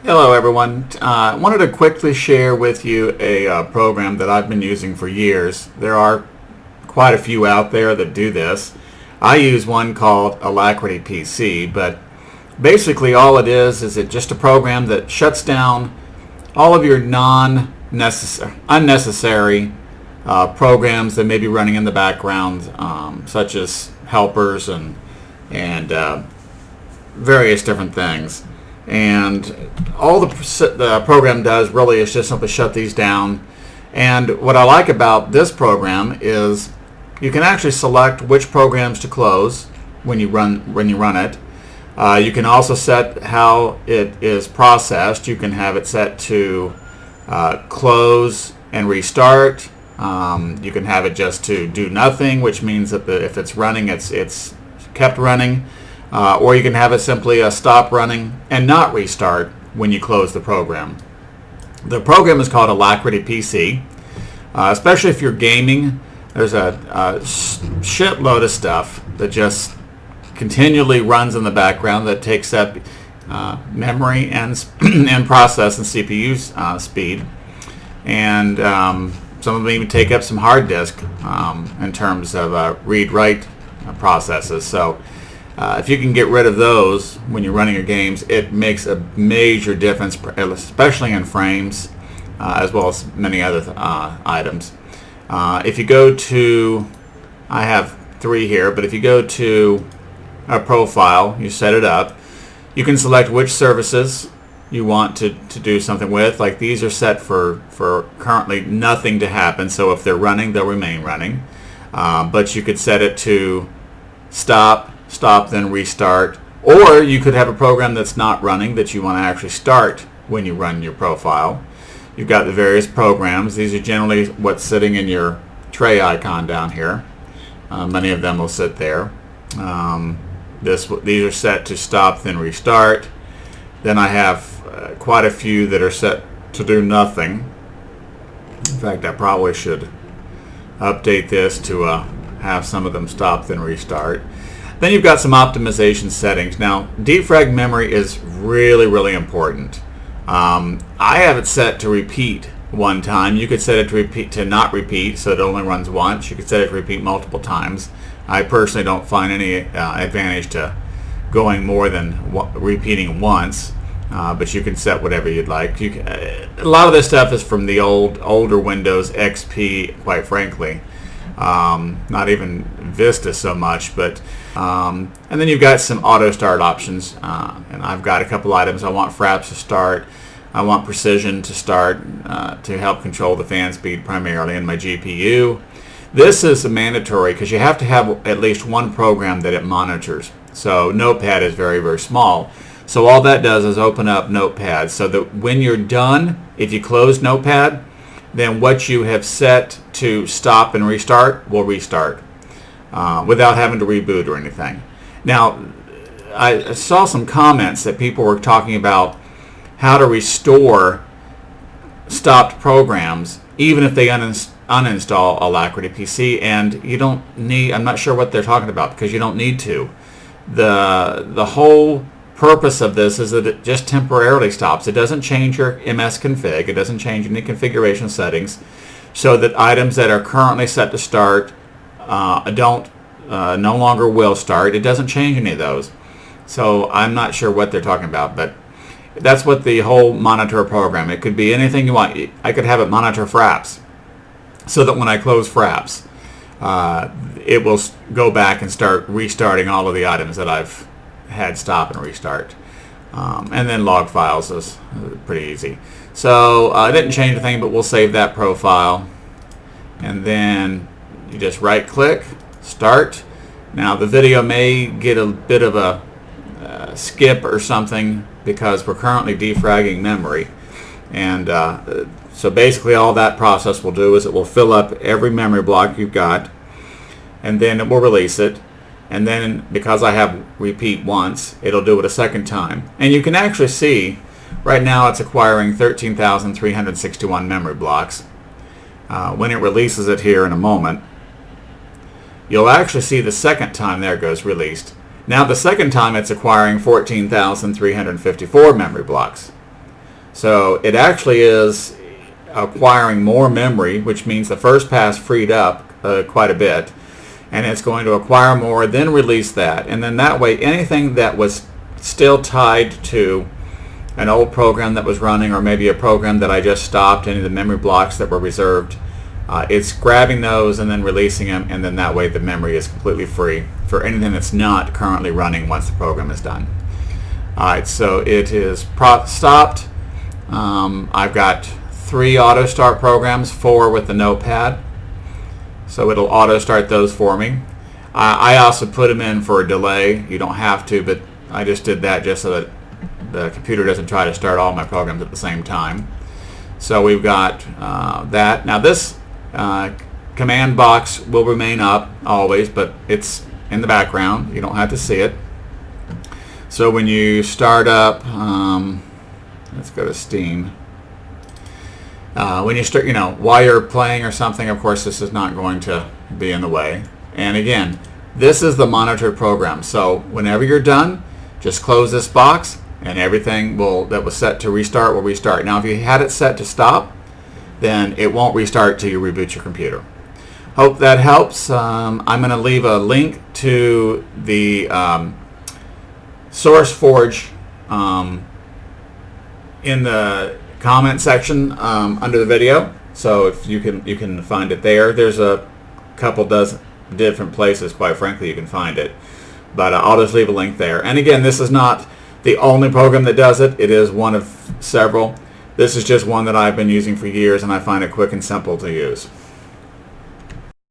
Hello everyone. I wanted to quickly share with you a program that I've been using for years. There are quite a few out there that do this. I use one called AlacrityPC, but basically all it is it just a program that shuts down all of your unnecessary programs that may be running in the background, such as helpers and various different things. And all the program does really is just simply shut these down. And what I like about this program is you can actually select which programs to close when you run it. You can also set how it is processed. You can have it set to close and restart. You can have it just to do nothing, which means that if it's running, it's kept running. Or you can have it simply stop running and not restart when you close the program. The program is called AlacrityPC. Especially if you're gaming, there's a shitload of stuff that just continually runs in the background that takes up memory and process and CPU speed. And some of them even take up some hard disk in terms of read-write processes. So if you can get rid of those when you're running your games, it makes a major difference, especially in frames, as well as many other items. If you go to, I have 3 here, but if you go to a profile, you set it up, you can select which services you want to do something with. Like these are set for currently nothing to happen, so if they're running, they'll remain running. But you could set it to stop, then restart, or you could have a program that's not running that you want to actually start when you run your profile. You've got the various programs. These are generally what's sitting in your tray icon down here. Many of them will sit there. These are set to stop, then restart. Then I have quite a few that are set to do nothing. In fact, I probably should update this to have some of them stop, then restart. Then you've got some optimization settings. Now, defrag memory is really, really important. I have it set to repeat one time. You could set it to not repeat, so it only runs once. You could set it to repeat multiple times. I personally don't find any advantage to going more than repeating once, but you can set whatever you'd like. A lot of this stuff is from the older Windows XP, quite frankly. Not even Vista so much, but and then you've got some Autostart options, and I've got a couple items. I want fraps to start. I want precision to start to help control the fan speed primarily in my GPU. This is mandatory because you have to have at least one program that it monitors. So Notepad is very, very small. So all that does is open up Notepad so that when you're done, if you close Notepad, then what you have set to stop and restart will restart without having to reboot or anything. Now, I saw some comments that people were talking about how to restore stopped programs even if they uninstall AlacrityPC, and you don't need, I'm not sure what they're talking about, because you don't need to. The whole purpose of this is that it just temporarily stops. It doesn't change your MS config. It doesn't change any configuration settings, so that items that are currently set to start no longer will start. It doesn't change any of those. So I'm not sure what they're talking about, but that's what the whole monitor program. It could be anything you want. I could have it monitor fraps, so that when I close fraps, it will go back and start restarting all of the items that I've had stop and restart. And then log files is pretty easy. So I didn't change anything, but we'll save that profile. And then you just right click, start. Now the video may get a bit of a skip or something because we're currently defragging memory. And so basically all that process will do is it will fill up every memory block you've got, and then it will release it. And then because I have repeat once, it'll do it a second time. And you can actually see right now it's acquiring 13,361 memory blocks. When it releases it here in a moment, you'll actually see the second time there goes released. Now the second time it's acquiring 14,354 memory blocks. So it actually is acquiring more memory, which means the first pass freed up quite a bit, and it's going to acquire more, then release that, and then that way anything that was still tied to an old program that was running, or maybe a program that I just stopped, any of the memory blocks that were reserved, it's grabbing those and then releasing them, and then that way the memory is completely free for anything that's not currently running once the program is done. Alright, so it is stopped. I've got 3 Autostart programs, 4 with the notepad, so it'll auto start those for me. I also put them in for a delay. You don't have to, but I just did that just so that the computer doesn't try to start all my programs at the same time. So we've got that. Now this command box will remain up always, but it's in the background. You don't have to see it. So when you start up, let's go to Steam. When you start, while you're playing or something, of course this is not going to be in the way. And again, this is the monitored program. So whenever you're done, just close this box, and everything that was set to restart will restart. Now if you had it set to stop, then it won't restart till you reboot your computer. Hope that helps. I'm going to leave a link to the SourceForge in the comment section under the video, so if you can find it there. There's a couple dozen different places, quite frankly, you can find it, but I'll just leave a link there. And again, this is not the only program that does it. It is one of several. This is just one that I've been using for years, and I find it quick and simple to use.